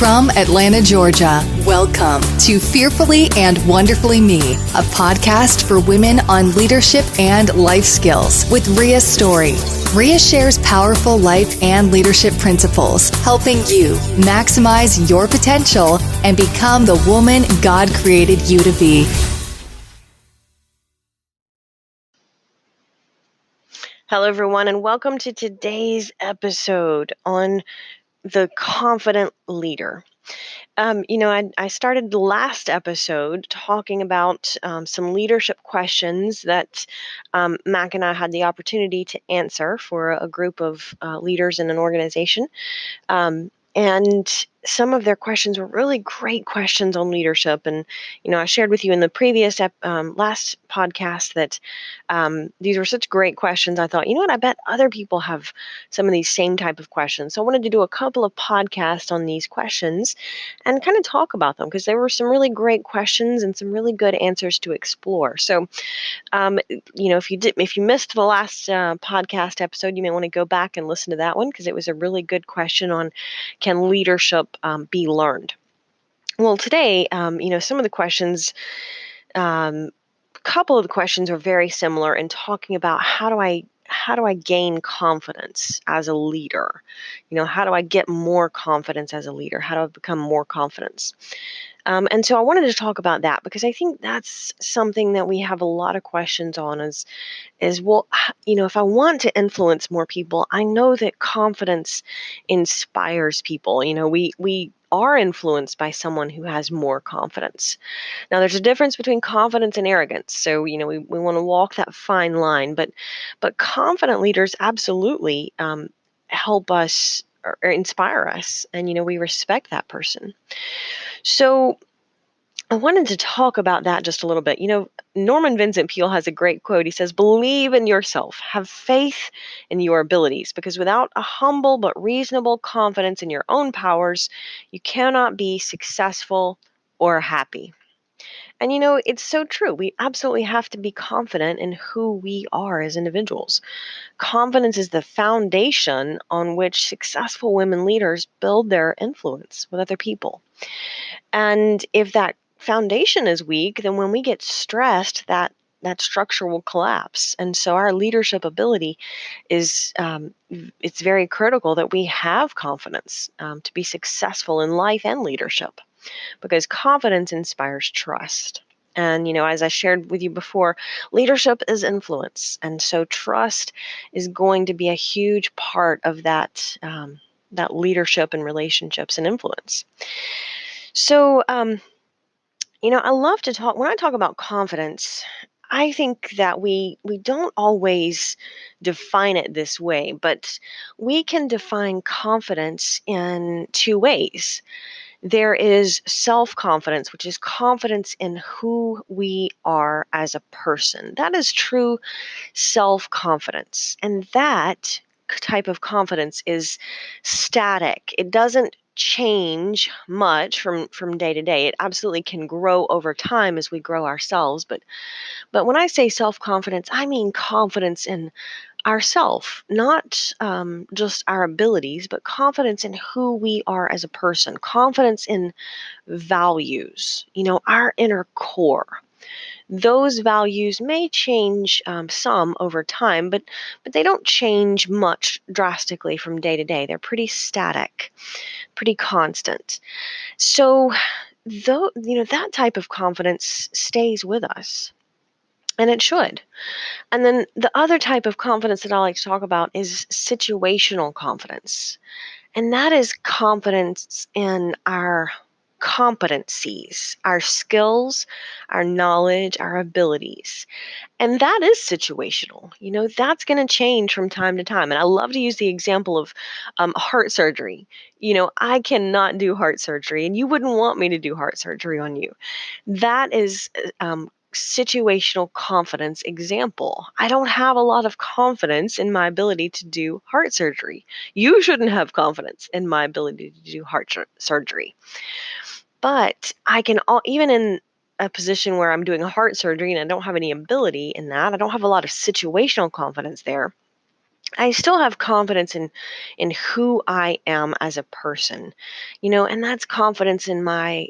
From Atlanta, Georgia, welcome to Fearfully and Wonderfully Me, a podcast for women on leadership and life skills with Rhea Story. Rhea shares powerful life and leadership principles, helping you maximize your potential and become the woman God created you to be. Hello, everyone, and welcome to today's episode on the confident leader. I started the last episode talking about some leadership questions that Mac and I had the opportunity to answer for a group of leaders in an organization. And some of their questions were really great questions on leadership. And, I shared with you in the previous last podcast that these were such great questions. I thought, I bet other people have some of these same type of questions. So I wanted to do a couple of podcasts on these questions and kind of talk about them because there were some really great questions and some really good answers to explore. So if you missed the last podcast episode, you may want to go back and listen to that one because it was a really good question on can leadership be learned. Well, today, some of the questions, a couple of the questions are very similar in talking about how do I gain confidence as a leader? How do I get more confidence as a leader? How do I become more confident? And so I wanted to talk about that because I think that's something that we have a lot of questions on is well, if I want to influence more people, I know that confidence inspires people. We are influenced by someone who has more confidence. Now, there's a difference between confidence and arrogance. So, we want to walk that fine line, but confident leaders absolutely help us or inspire us. And, we respect that person. So I wanted to talk about that just a little bit. Norman Vincent Peale has a great quote. He says, "Believe in yourself, have faith in your abilities, because without a humble but reasonable confidence in your own powers, you cannot be successful or happy." And it's so true. We absolutely have to be confident in who we are as individuals. Confidence is the foundation on which successful women leaders build their influence with other people. And if that foundation is weak, then when we get stressed, that structure will collapse. And so our leadership ability is it's very critical that we have confidence to be successful in life and leadership, because confidence inspires trust. And, as I shared with you before, leadership is influence. And so trust is going to be a huge part of that leadership and relationships and influence. So, I love to talk, when I talk about confidence, I think that we don't always define it this way, but we can define confidence in two ways. There is self-confidence, which is confidence in who we are as a person. That is true self-confidence. And that type of confidence is static. It doesn't change much from day to day. It absolutely can grow over time as we grow ourselves. But when I say self-confidence, I mean confidence in ourself, not just our abilities, but confidence in who we are as a person, confidence in values, our inner core. Those values may change some over time, but they don't change much drastically from day to day. They're pretty static, pretty constant. So, though, that type of confidence stays with us, and it should. And then the other type of confidence that I like to talk about is situational confidence. And that is confidence in our competencies, our skills, our knowledge, our abilities. And that is situational. That's going to change from time to time. And I love to use the example of heart surgery. I cannot do heart surgery, and you wouldn't want me to do heart surgery on you. That is situational confidence example. I don't have a lot of confidence in my ability to do heart surgery. You shouldn't have confidence in my ability to do heart surgery. But I can, even in a position where I'm doing heart surgery and I don't have any ability in that, I don't have a lot of situational confidence there, I still have confidence in who I am as a person, and that's confidence in my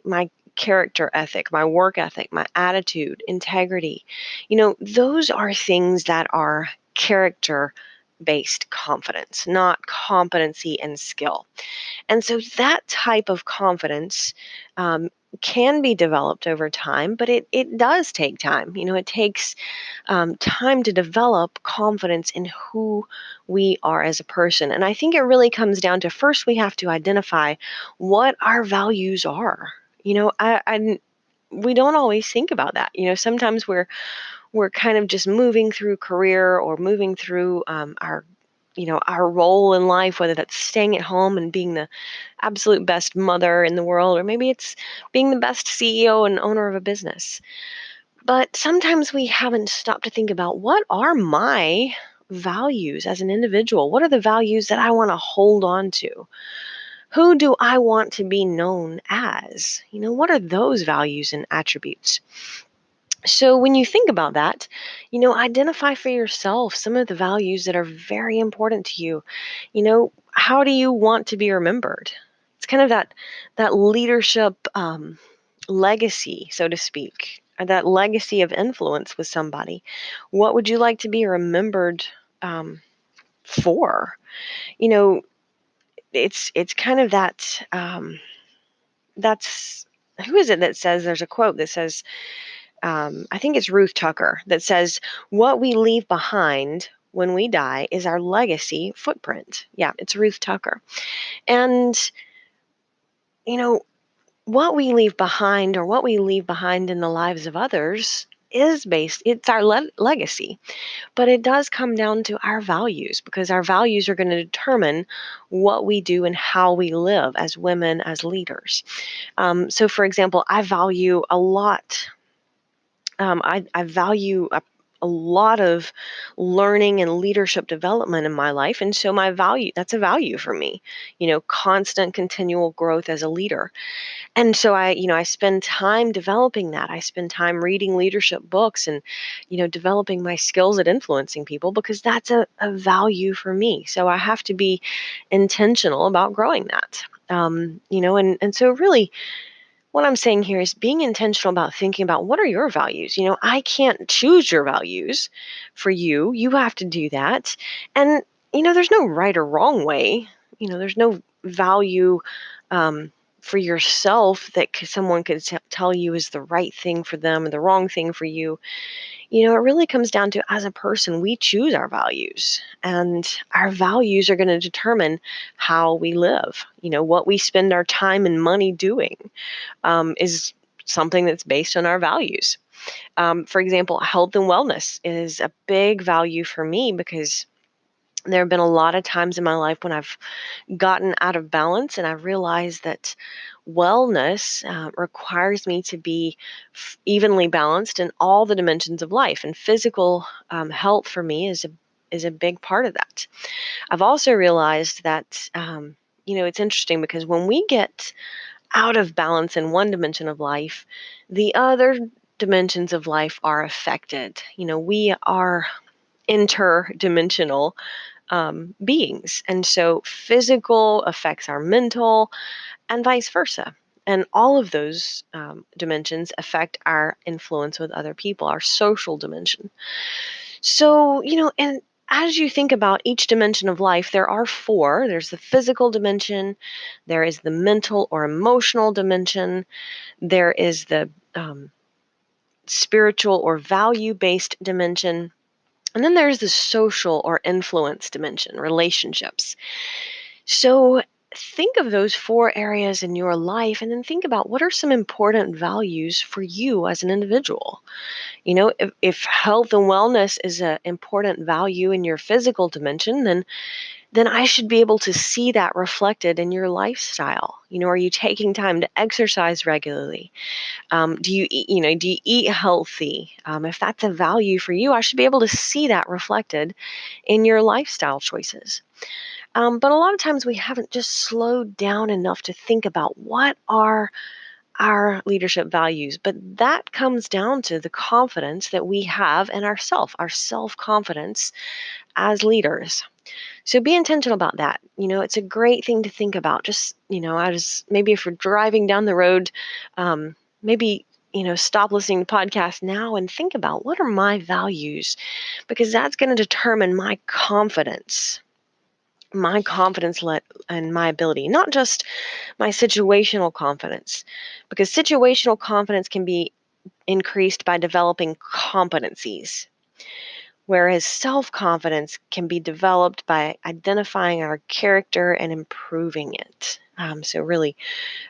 character ethic, my work ethic, my attitude, integrity. Those are things that are character based confidence, not competency and skill. And so that type of confidence um, can be developed over time, but it does take time. It takes time to develop confidence in who we are as a person. And I think it really comes down to first we have to identify what our values are. We don't always think about that. Sometimes we're kind of just moving through career or moving through our role in life, whether that's staying at home and being the absolute best mother in the world, or maybe it's being the best CEO and owner of a business. But sometimes we haven't stopped to think about what are my values as an individual? What are the values that I want to hold on to? Who do I want to be known as? What are those values and attributes? So when you think about that, identify for yourself some of the values that are very important to you. How do you want to be remembered? It's kind of that leadership legacy, so to speak, or that legacy of influence with somebody. What would you like to be remembered for? You know, it's kind of that's who is it that says there's a quote that says I think it's Ruth Tucker that says, "What we leave behind when we die is our legacy footprint." Yeah, it's Ruth Tucker. And, you know, what we leave behind or what we leave behind in the lives of others it's our legacy. But it does come down to our values because our values are going to determine what we do and how we live as women, as leaders. So, for example, I value a lot I value a lot of learning and leadership development in my life. And so that's a value for me, constant continual growth as a leader. And so I spend time developing that. I spend time reading leadership books and, developing my skills at influencing people because that's a value for me. So I have to be intentional about growing that. And so really what I'm saying here is being intentional about thinking about what are your values. I can't choose your values for you. You have to do that. And, there's no right or wrong way. There's no value um, for yourself that someone could tell you is the right thing for them or the wrong thing for you. It really comes down to as a person, we choose our values, and our values are going to determine how we live, what we spend our time and money doing is something that's based on our values. For example, health and wellness is a big value for me because there have been a lot of times in my life when I've gotten out of balance and I've realized that wellness requires me to be evenly balanced in all the dimensions of life, and physical health for me is a big part of that. I've also realized that it's interesting because when we get out of balance in one dimension of life, the other dimensions of life are affected. We are interdimensional beings. And so physical affects our mental and vice versa. And all of those dimensions affect our influence with other people, our social dimension. So, and as you think about each dimension of life, there are four. There's the physical dimension, there is the mental or emotional dimension, there is the spiritual or value based dimension, and then there's the social or influence dimension, relationships. So think of those four areas in your life and then think about what are some important values for you as an individual. If health and wellness is an important value in your physical dimension, then I should be able to see that reflected in your lifestyle. Are you taking time to exercise regularly? Do you eat, do you eat healthy? If that's a value for you, I should be able to see that reflected in your lifestyle choices. But a lot of times we haven't just slowed down enough to think about what are our leadership values. But that comes down to the confidence that we have in ourself, our self-confidence as leaders. So be intentional about that. It's a great thing to think about. Just, maybe if you're driving down the road, maybe, stop listening to podcasts now and think about, what are my values? Because that's going to determine my confidence. And my ability, not just my situational confidence, because situational confidence can be increased by developing competencies, whereas self-confidence can be developed by identifying our character and improving it. So really,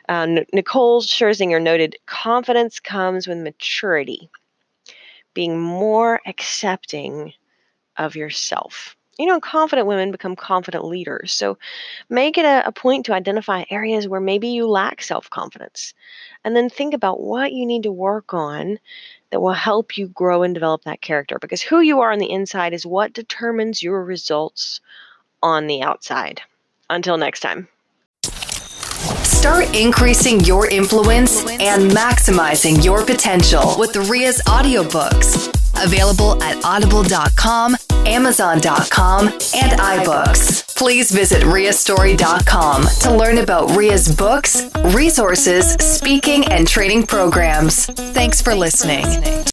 Nicole Scherzinger noted, confidence comes with maturity, being more accepting of yourself. Confident women become confident leaders. So make it a point to identify areas where maybe you lack self-confidence. And then think about what you need to work on that will help you grow and develop that character. Because who you are on the inside is what determines your results on the outside. Until next time. Start increasing your influence and maximizing your potential with Ria's audiobooks. Available at audible.com, amazon.com, and iBooks. Please visit riastory.com to learn about Ria's books, resources, speaking, and training programs. Thanks for listening.